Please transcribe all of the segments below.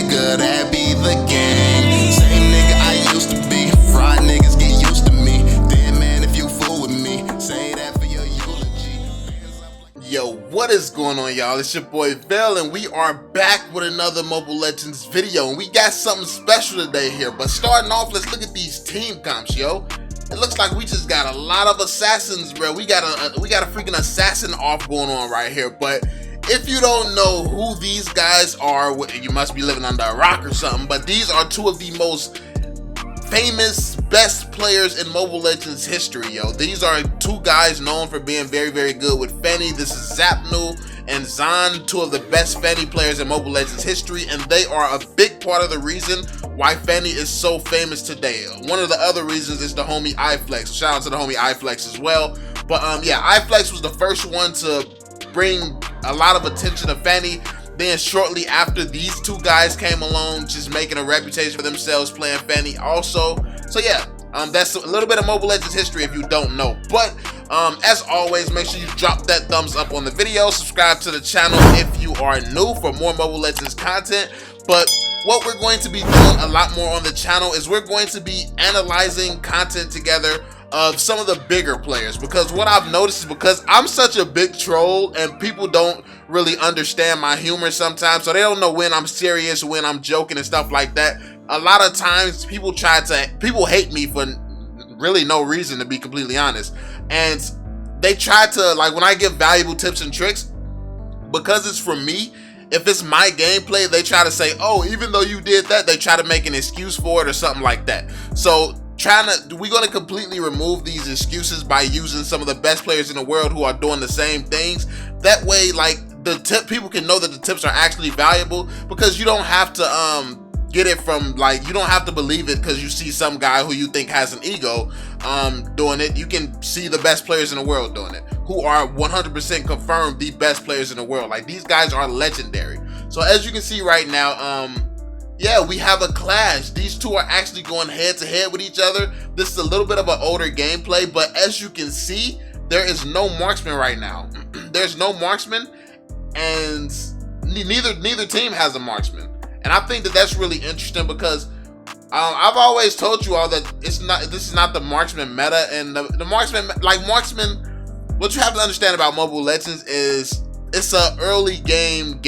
nigga, that be the gang. Same nigga I used to be. Fried niggas get used to me. Damn man, if you fool with me, say that for your eulogy. Yo, what is going on, y'all? It's your boy VeLL, and we are back with another Mobile Legends video, and we got something special today here. But starting off, let's look at these team comps, yo. It looks like we just got a lot of assassins, bro. We got a freaking assassin off going on right here. But if you don't know who these guys are, you must be living under a rock or something. But these are two of the most famous, best players in Mobile Legends history, yo. These are two guys known for being very, very good with Fanny. This is Z4pnu and Zxuan, two of the best Fanny players in Mobile Legends history, and they are a big part of the reason why Fanny is so famous today. One of the other reasons is the homie iFlex. Shout out to the homie iFlex as well. But yeah, iFlex was the first one to bring a lot of attention to Fanny. Then shortly after, these two guys came along, just making a reputation for themselves playing Fanny also. So yeah, that's a little bit of Mobile Legends history if you don't know. But as always, make sure you drop that thumbs up on the video, subscribe to the channel if you are new for more Mobile Legends content. But what we're going to be doing a lot more on the channel is we're going to be analyzing content together of some of the bigger players, because what I've noticed is, because I'm such a big troll and people don't really understand my humor sometimes, so they don't know when I'm serious, when I'm joking and stuff like that. A lot of times people hate me for really no reason, to be completely honest, and they try to, like, when I give valuable tips and tricks, because it's from me, if it's my gameplay, they try to say, oh, even though you did that, they try to make an excuse for it or something like that. So we're going to completely remove these excuses by using some of the best players in the world who are doing the same things. That way, like, people can know that the tips are actually valuable, because you don't have to get it from, like, you don't have to believe it because you see some guy who you think has an ego doing it. You can see the best players in the world doing it, who are 100% confirmed the best players in the world. Like, these guys are legendary. So as you can see right now, yeah, we have a clash. These two are actually going head to head with each other. This is a little bit of an older gameplay, but as you can see, there is no marksman right now. There's no marksman, and neither team has a marksman. And I think that that's really interesting, because I've always told you all that this is not the marksman meta, and the marksman, like, marksman, what you have to understand about Mobile Legends is it's a early game.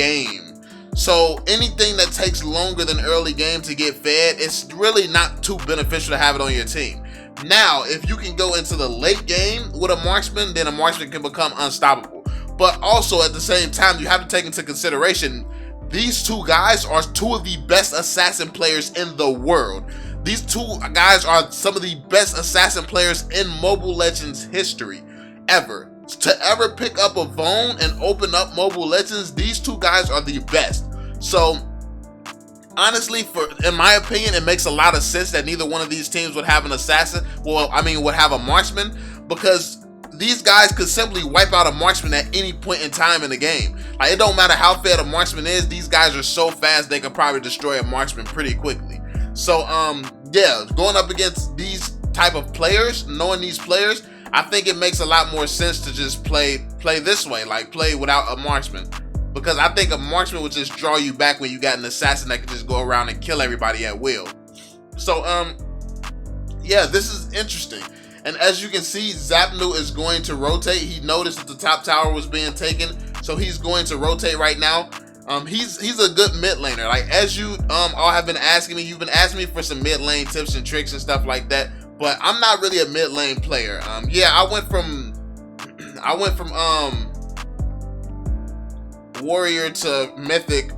So anything that takes longer than early game to get fed, it's really not too beneficial to have it on your team. Now, if you can go into the late game with a marksman, then a marksman can become unstoppable. But also at the same time, you have to take into consideration, these two guys are two of the best assassin players in the world. These two guys are some of the best assassin players in Mobile Legends history ever. To ever pick up a phone and open up Mobile Legends, these two guys are the best. So honestly, in my opinion, it makes a lot of sense that neither one of these teams would have an assassin. Well, I mean, would have a marksman, because these guys could simply wipe out a marksman at any point in time in the game. Like, it don't matter how fast a marksman is, these guys are so fast they could probably destroy a marksman pretty quickly. So yeah, going up against these type of players, knowing these players, I think it makes a lot more sense to just play this way, like play without a marksman, because I think a marksman would just draw you back when you got an assassin that can just go around and kill everybody at will. So yeah, this is interesting. And as you can see, Z4pnu is going to rotate. He noticed that the top tower was being taken, so he's going to rotate right now. He's a good mid laner. Like, as you all have been asking me, you've been asking me for some mid lane tips and tricks and stuff like that. But I'm not really a mid lane player. Yeah, I went from warrior to mythic,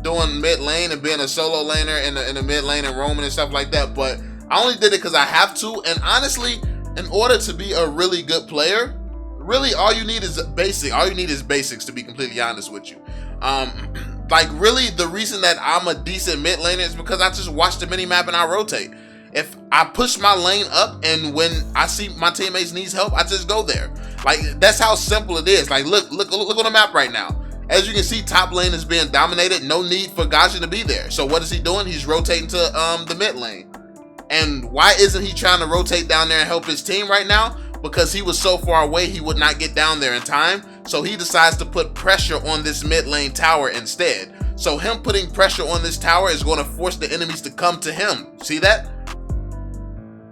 doing mid lane and being a solo laner in the mid lane and roaming and stuff like that. But I only did it because I have to. And honestly, in order to be a really good player, really all you need is basics, to be completely honest with you. Like, really, the reason that I'm a decent mid laner is because I just watch the mini map and I rotate. If I push my lane up, and when I see my teammates needs help, I just go there. Like, that's how simple it is. Like, look on the map right now. As you can see, top lane is being dominated. No need for Zxuan to be there. So what is he doing? He's rotating to the mid lane. And why isn't he trying to rotate down there and help his team right now? Because he was so far away, he would not get down there in time. So he decides to put pressure on this mid lane tower instead. So him putting pressure on this tower is going to force the enemies to come to him. See that?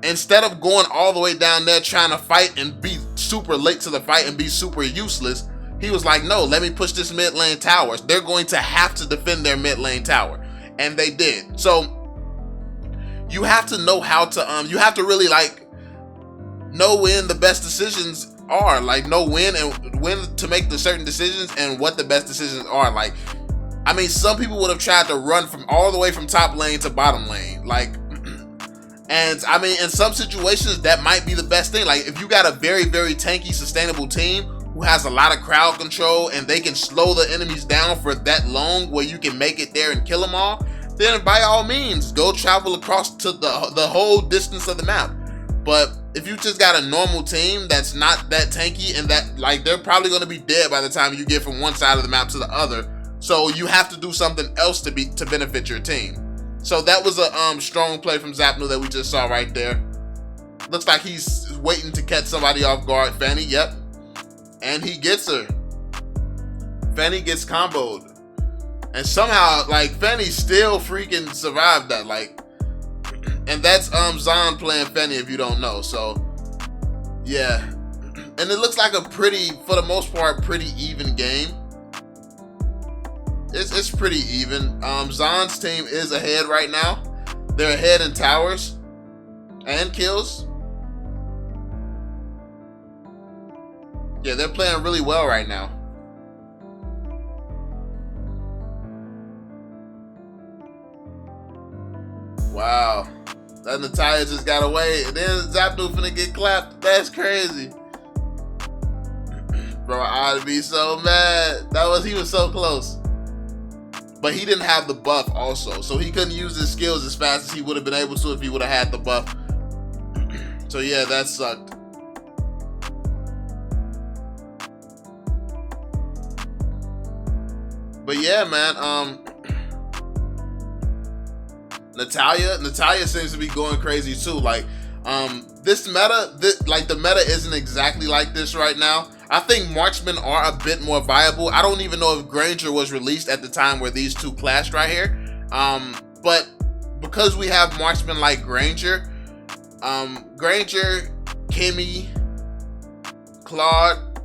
Instead of going all the way down there trying to fight and be super late to the fight and be super useless, he was like, no, let me push this mid lane tower. They're going to have to defend their mid lane tower. And they did. So you have to know how to, you have to really like know when the best decisions are, like know when to make the certain decisions and what the best decisions are. Like, I mean, some people would have tried to run from all the way from top lane to bottom lane. Like, and I mean, in some situations that might be the best thing. Like if you got a very, very tanky, sustainable team who has a lot of crowd control and they can slow the enemies down for that long where you can make it there and kill them all, then by all means, go travel across to the whole distance of the map. But if you just got a normal team that's not that tanky and that like they're probably going to be dead by the time you get from one side of the map to the other. So you have to do something else to benefit your team. So that was a strong play from Xxuan that we just saw right there. Looks like he's waiting to catch somebody off guard. Fanny, yep. And he gets her. Fanny gets comboed. And somehow, like, Fanny still freaking survived that. Like, and that's Zxuan playing Fanny if you don't know. So, yeah. And it looks like a pretty, for the most part, pretty even game. It's pretty even. Zxuan's team is ahead right now. They're ahead in towers and kills. Yeah, they're playing really well right now. Wow. That Natalia just got away. And then Xxuan finna get clapped. That's crazy. Bro, I'd be so mad. He was so close. But he didn't have the buff also. So he couldn't use his skills as fast as he would have been able to if he would have had the buff. So yeah, that sucked. But yeah, man, Natalia seems to be going crazy too. Like, this meta, the meta isn't exactly like this right now. I think marksmen are a bit more viable. I don't even know if Granger was released at the time where these two clashed right here. But because we have marksmen like Granger, Kimmy, Claude,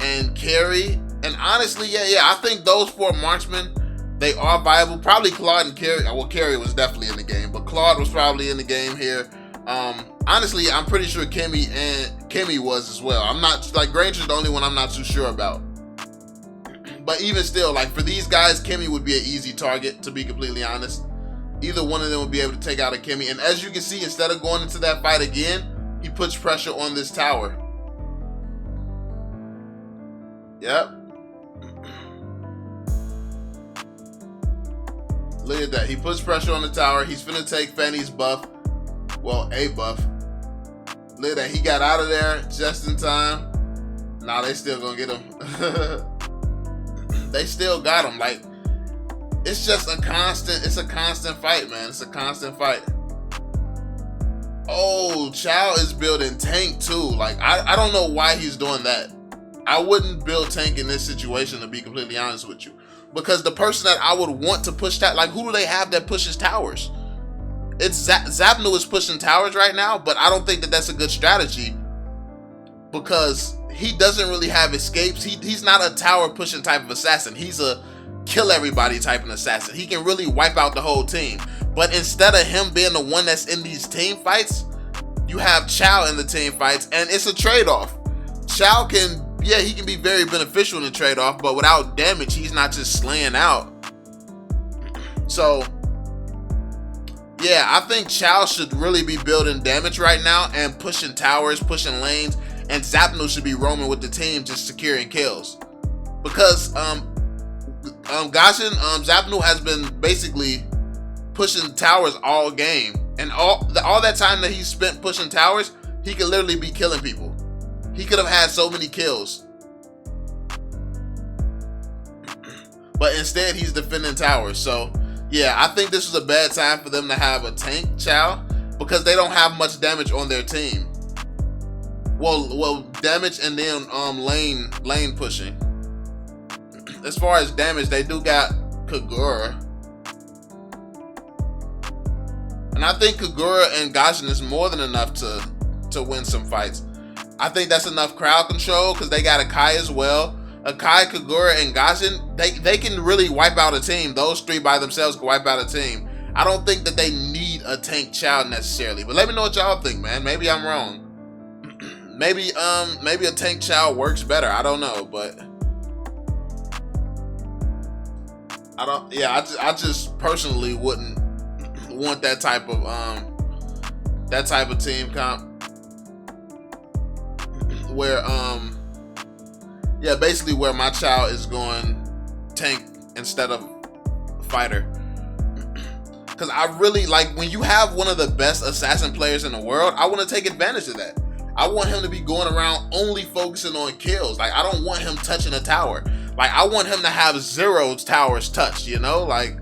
and Carrie, and honestly, yeah, I think those four marksmen, they are viable. Probably Claude and Carrie. Well, Carrie was definitely in the game, but Claude was probably in the game here. Honestly, I'm pretty sure Kimmy was as well. I'm not, like, Granger's the only one I'm not too sure about. But even still, like, for these guys, Kimmy would be an easy target, to be completely honest. Either one of them would be able to take out a Kimmy. And as you can see, instead of going into that fight again, he puts pressure on this tower. Yep. Look at that. He puts pressure on the tower. He's finna take Fanny's buff. Well, a buff. Look at that. He got out of there just in time. Nah, they still gonna get him. They still got him. Like, it's just a constant fight, man. It's a constant fight. Oh, Chow is building tank too. Like, I don't know why he's doing that. I wouldn't build tank in this situation, to be completely honest with you. Because the person that I would want to push that, like, who do they have that pushes towers? It's Xxuan is pushing towers right now, but I don't think that that's a good strategy because he doesn't really have escapes. He's not a tower pushing type of assassin. He's a kill everybody type of assassin. He can really wipe out the whole team. But instead of him being the one that's in these team fights, you have Chow in the team fights, and it's a trade-off. Chow can, yeah, he can be very beneficial in the trade-off, but without damage, he's not just slaying out. So, yeah, I think Chow should really be building damage right now and pushing towers, pushing lanes, and Xxuan should be roaming with the team, just securing kills. Because Xxuan has been basically pushing towers all game, and all that time that he spent pushing towers, he could literally be killing people. He could have had so many kills, but instead he's defending towers. So yeah, I think this was a bad time for them to have a tank Chow because they don't have much damage on their team. Well, damage and then lane pushing. As far as damage, they do got Kagura. And I think Kagura and Zxuan is more than enough to win some fights. I think that's enough crowd control because they got Akai as well. Akai, Kagura, and Zxuan, they can really wipe out a team. Those three by themselves can wipe out a team. I don't think that they need a Tank Chow necessarily. But let me know what y'all think, man. Maybe I'm wrong. maybe a Tank Chow works better. I don't know, but I just personally wouldn't want that type of team comp where basically where my Chow is going tank instead of fighter. Because I really like when you have one of the best assassin players in the world, I want to take advantage of that. I want him to be going around only focusing on kills. Like, I don't want him touching a tower. Like, I want him to have 0 towers touched, you know? Like,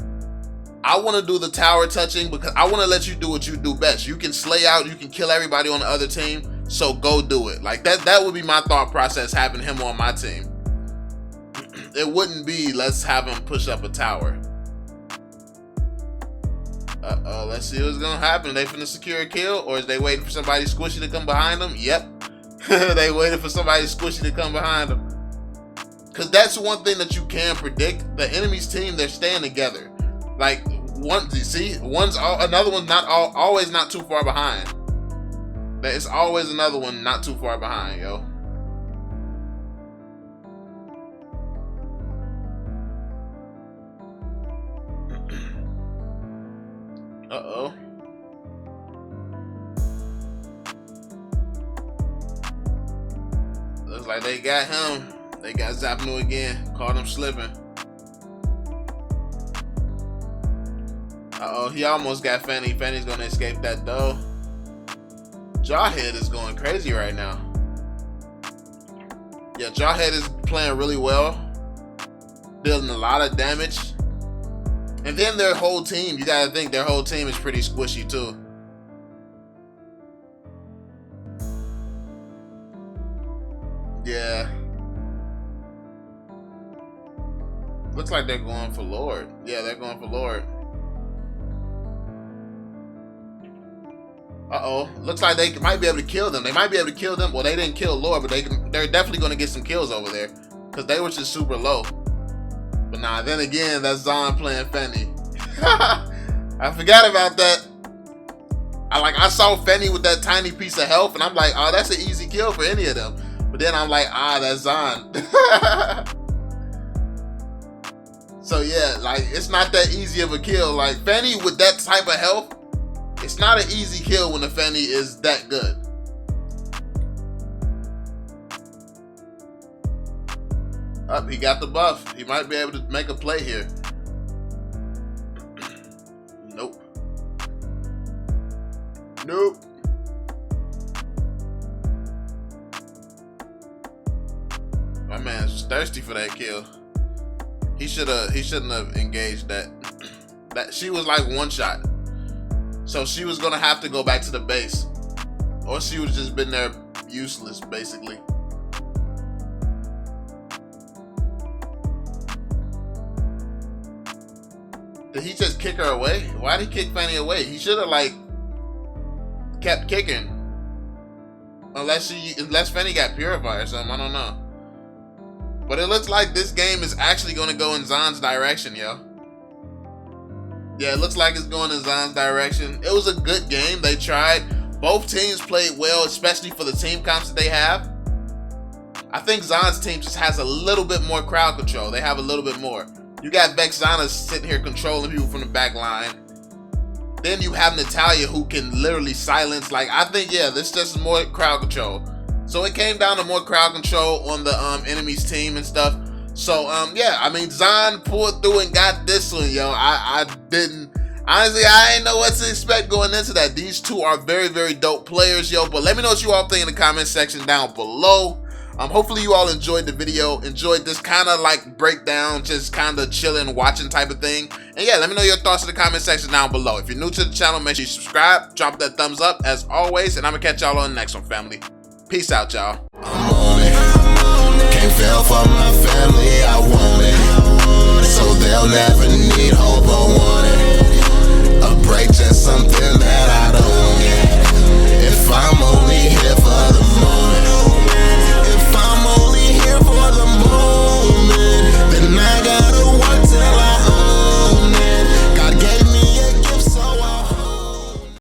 I want to do the tower touching because I want to let you do what you do best. You can slay out, you can kill everybody on the other team, so go do it. Like, that would be my thought process having him on my team. It wouldn't be, let's have him push up a tower. Uh-oh, let's see what's gonna happen. They finna secure a kill, or is they waiting for somebody squishy to come behind them? Yep. They waiting for somebody squishy to come behind them. Because that's one thing that you can predict. The enemy's team, they're staying together. Like, another one's always not too far behind. It's always another one not too far behind, yo. Uh-oh. Looks like they got him. They got Z4pnu again. Caught him slipping. Uh-oh, he almost got Fanny. Fanny's gonna escape that though. Jawhead is going crazy right now. Yeah, Jawhead is playing really well. Dealing a lot of damage. And then their whole team, you gotta think their whole team is pretty squishy too. Yeah. Looks like they're going for Lord. Yeah, they're going for Lord. Uh-oh. Looks like they might be able to kill them. They might be able to kill them. Well, they didn't kill Lord, but they're definitely going to get some kills over there. Because they were just super low. But nah, then again, that's Zxuan playing Fanny. I forgot about that. I saw Fanny with that tiny piece of health, and I'm like, oh, that's an easy kill for any of them. But then I'm like, that's Zxuan. So yeah, like, it's not that easy of a kill. Like, Fanny with that type of health, it's not an easy kill when the Fanny is that good. Up, he got the buff. He might be able to make a play here. Nope. Nope. My man's thirsty for that kill. He shouldn't have engaged that. She was like one shot. So she was gonna have to go back to the base. Or she would just been there useless, basically. Did he just kick her away? Why did he kick Fanny away? He should have like kept kicking. Unless Fanny got purified or something, I don't know. But it looks like this game is actually gonna go in Zxuan's direction, yo. Yeah, it looks like it's going in Zxuan's direction. It was a good game. They tried. Both teams played well, especially for the team comps that they have. I think Zxuan's team just has a little bit more crowd control. They have a little bit more. You got Vexana sitting here controlling people from the back line. Then you have Natalia who can literally silence. Like, I think, yeah, this just is more crowd control. So it came down to more crowd control on the enemy's team and stuff. So, yeah, I mean, Zxuan pulled through and got this one, yo. Honestly, I didn't know what to expect going into that. These two are very, very dope players, yo. But let me know what you all think in the comment section down below. Hopefully you all enjoyed the video, enjoyed this kind of like breakdown, just kind of chilling, watching type of thing. And yeah, let me know your thoughts in the comment section down below. If you're new to the channel, make sure you subscribe, drop that thumbs up as always, and I'm gonna catch y'all on the next one, family. Peace out, y'all. I'm on it. Can't fail for my family.